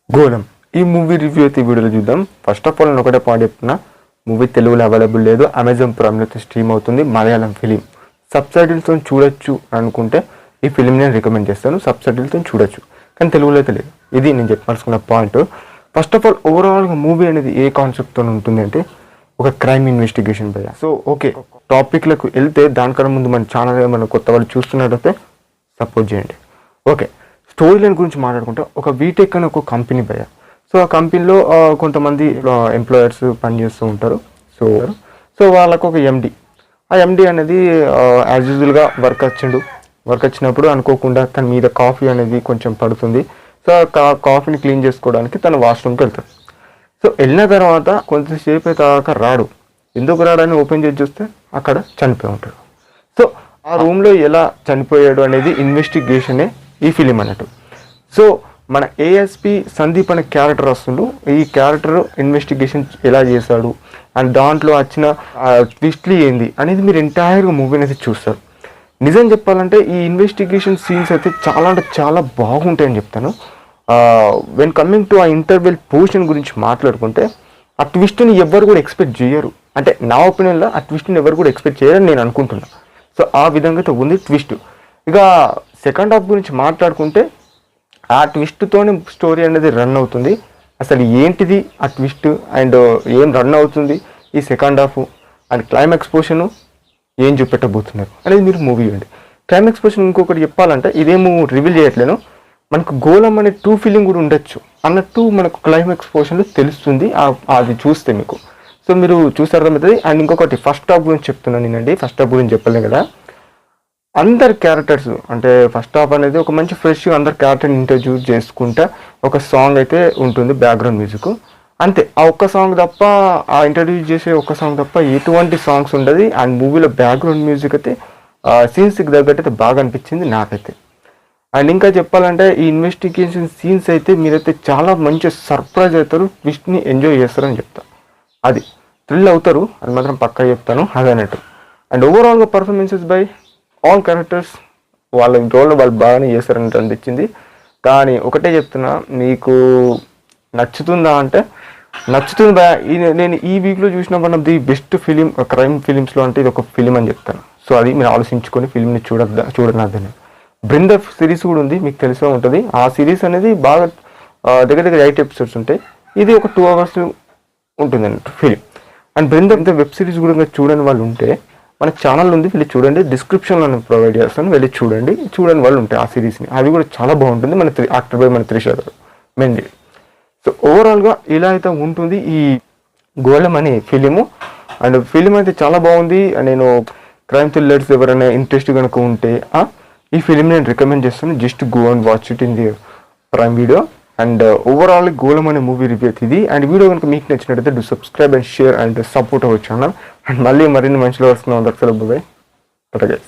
Golem ఈ movie review అయితే ఈ వీడియోలో చూద్దాం. ఫస్ట్ ఆఫ్ ఆల్ నేను ఒకటే పాయింట్ చెప్తున్నా, మూవీ తెలుగులో అవైలబుల్ లేదు, అమెజాన్ ప్రైమ్లో అయితే స్ట్రీమ్ అవుతుంది. మలయాళం ఫిలిం సబ్‌టైటిల్స్తో చూడొచ్చు అనుకుంటే ఈ ఫిలిం నేను రికమెండ్ చేస్తాను. సబ్‌టైటిల్తో చూడొచ్చు కానీ తెలుగులో అయితే లేదు. ఇది నేను చెప్పాల్సిన పాయింట్. ఫస్ట్ ఆఫ్ ఆల్ ఓవరాల్గా మూవీ అనేది ఏ కాన్సెప్ట్తో ఉంటుంది అంటే ఒక క్రైమ్ ఇన్వెస్టిగేషన్ పై. సో ఓకే, టాపిక్లకు వెళ్తే దానికన్నా ముందు మన ఛానల్ ఏమైనా కొత్త వాళ్ళు చూస్తున్నట్టయితే సపోర్ట్ చేయండి. ఓకే, స్టోరీ లైన్ గురించి మాట్లాడుకుంటే ఒక వీటెక్ అని ఒక కంపెనీ భయ. సో ఆ కంపెనీలో కొంతమంది ఎంప్లాయర్స్ పనిచేస్తూ ఉంటారు. సో వాళ్ళకు ఒక ఎండి, ఆ ఎండి అనేది యాజ్ యూజువల్గా వర్క్ వచ్చినప్పుడు అనుకోకుండా తన మీద కాఫీ అనేది కొంచెం పడుతుంది. సో కాఫీని క్లీన్ చేసుకోవడానికి తను వాష్రూమ్కి వెళ్తాడు. సో వెళ్ళిన తర్వాత కొంతసేపు అయితే రాడు. ఎందుకు రాడని ఓపెన్ చేసి చూస్తే అక్కడ చనిపోయి ఉంటాడు. సో ఆ రూమ్లో ఎలా చనిపోయాడు అనేది ఇన్వెస్టిగేషనే ఈ ఫిలిం అన్నట్టు. సో మన ఏఎస్పి సందీప్ అనే క్యారెక్టర్ వస్తుండు. ఈ క్యారెక్టర్ ఇన్వెస్టిగేషన్ ఎలా చేశాడు అండ్ దాంట్లో వచ్చిన ట్విస్ట్లు ఏంది అనేది మీరు ఎంటైర్గా మూవీని అయితే చూస్తారు. నిజం చెప్పాలంటే ఈ ఇన్వెస్టిగేషన్ సీన్స్ అయితే చాలా అంటే చాలా బాగుంటాయని చెప్తాను. వెన్ కమింగ్ టు ఆ ఇంటర్వెల్ పోర్షన్ గురించి మాట్లాడుకుంటే ఆ ట్విస్ట్ని ఎవరు కూడా ఎక్స్పెక్ట్ చేయరు. అంటే నా ఒపీనియన్లో ఆ ట్విస్ట్ని ఎవరు కూడా ఎక్స్పెక్ట్ చేయరని నేను అనుకుంటున్నాను. సో ఆ విధంగా అయితే ఉంది ట్విస్ట్. ఇక సెకండ్ హాఫ్ గురించి మాట్లాడుకుంటే ఆ ట్విస్ట్తోనే స్టోరీ అనేది రన్ అవుతుంది. అసలు ఏంటిది ఆ ట్విస్ట్ అండ్ ఏం రన్ అవుతుంది ఈ second half and climax portion ఏం చూపెట్టబోతున్నారు అనేది మీరు మూవీ చూడండి. క్లైమాక్స్ పోర్షన్ ఇంకొకటి చెప్పాలంటే ఇదేమో రివీల్ చేయట్లేను, మనకు గోళం అనే 2 ఫీలింగ్ కూడా ఉండొచ్చు అన్నట్టు మనకు క్లైమాక్స్ పోర్షన్లో తెలుస్తుంది అది చూస్తే మీకు. సో మీరు చూసి అర్థమవుతుంది. అండ్ ఇంకొకటి ఫస్ట్ హాఫ్ గురించి చెప్తున్నాను నేనండి. ఫస్ట్ హాఫ్ గురించి చెప్పలేం కదా, అందరు క్యారెక్టర్స్ అంటే ఫస్ట్ హాఫ్ అనేది ఒక మంచి ఫ్రెష్గా అందరు క్యారెక్టర్ని ఇంట్రడ్యూస్ చేసుకుంటా ఒక సాంగ్ అయితే ఉంటుంది, బ్యాక్గ్రౌండ్ మ్యూజిక్ అంతే. ఆ ఒక్క సాంగ్ తప్ప, ఆ ఇంట్రడ్యూస్ చేసే ఒక్క సాంగ్ తప్ప ఎటువంటి సాంగ్స్ ఉండదు. అండ్ మూవీలో బ్యాక్గ్రౌండ్ మ్యూజిక్ అయితే సీన్స్కి తగ్గట్టు అయితే బాగా అనిపించింది నాకైతే. అండ్ ఇంకా చెప్పాలంటే ఈ ఇన్వెస్టిగేషన్ సీన్స్ అయితే మీరైతే చాలా మంచి సర్ప్రైజ్ అవుతారు, ట్విస్ట్ని ఎంజాయ్ చేస్తారని చెప్తాను. అది థ్రిల్ అవుతారు, అది మాత్రం పక్కా చెప్తాను అదన్నట్టు. అండ్ ఓవరాల్గా పర్ఫార్మెన్సెస్ బై ఆల్ క్యారెక్టర్స్ వాళ్ళ రోల్లో వాళ్ళు బాగానే చేస్తారన్నట్టు అనిపించింది. కానీ ఒకటే చెప్తున్నా, మీకు నచ్చుతుందా అంటే నచ్చుతుంది. నేను ఈ వీక్లో చూసిన one of the best film crime ఫిలిమ్స్లో అంటే ఇది ఒక ఫిలిం అని చెప్తాను. సో అది మీరు ఆలోచించుకొని ఫిలింని చూడనద్దని. బ్రింద సిరీస్ కూడా ఉంది, మీకు తెలిసే ఉంటుంది. ఆ సిరీస్ అనేది బాగా దగ్గర 8 ఎపిసోడ్స్ ఉంటాయి. ఇది ఒక 2 hours ఉంటుంది అన్నట్టు ఫిలిం. అండ్ బ్రింద వెబ్ సిరీస్ కూడా చూడని వాళ్ళు ఉంటే మన ఛానల్ ఉంది, వెళ్ళి చూడండి. డిస్క్రిప్షన్లో నేను ప్రొవైడ్ చేస్తాను, వెళ్ళి చూడని వాళ్ళు ఉంటాయి ఆ సిరీస్ని. అది కూడా చాలా బాగుంటుంది. యాక్టర్ బై మన త్రిష గారు మెయిన్లీ. సో ఓవరాల్గా ఇలా అయితే ఉంటుంది ఈ గోళం అనే ఫిలిము. అండ్ ఫిలిం అయితే చాలా బాగుంది. నేను క్రైమ్ థ్రిల్లర్స్ ఎవరైనా ఇంట్రెస్ట్ కనుక ఉంటే ఈ ఫిలిం నేను రికమెండ్ చేస్తాను. Just go and watch it in the prime video. And overall గోళం అనే మూవీ రివ్యూ ఇది. అండ్ వీడియో కనుక మీకు నచ్చినట్టయితే do subscribe and share and support our channel. And మళ్ళీ మరిన్ని మంచిలో వస్తున్నాం. That's all. By by.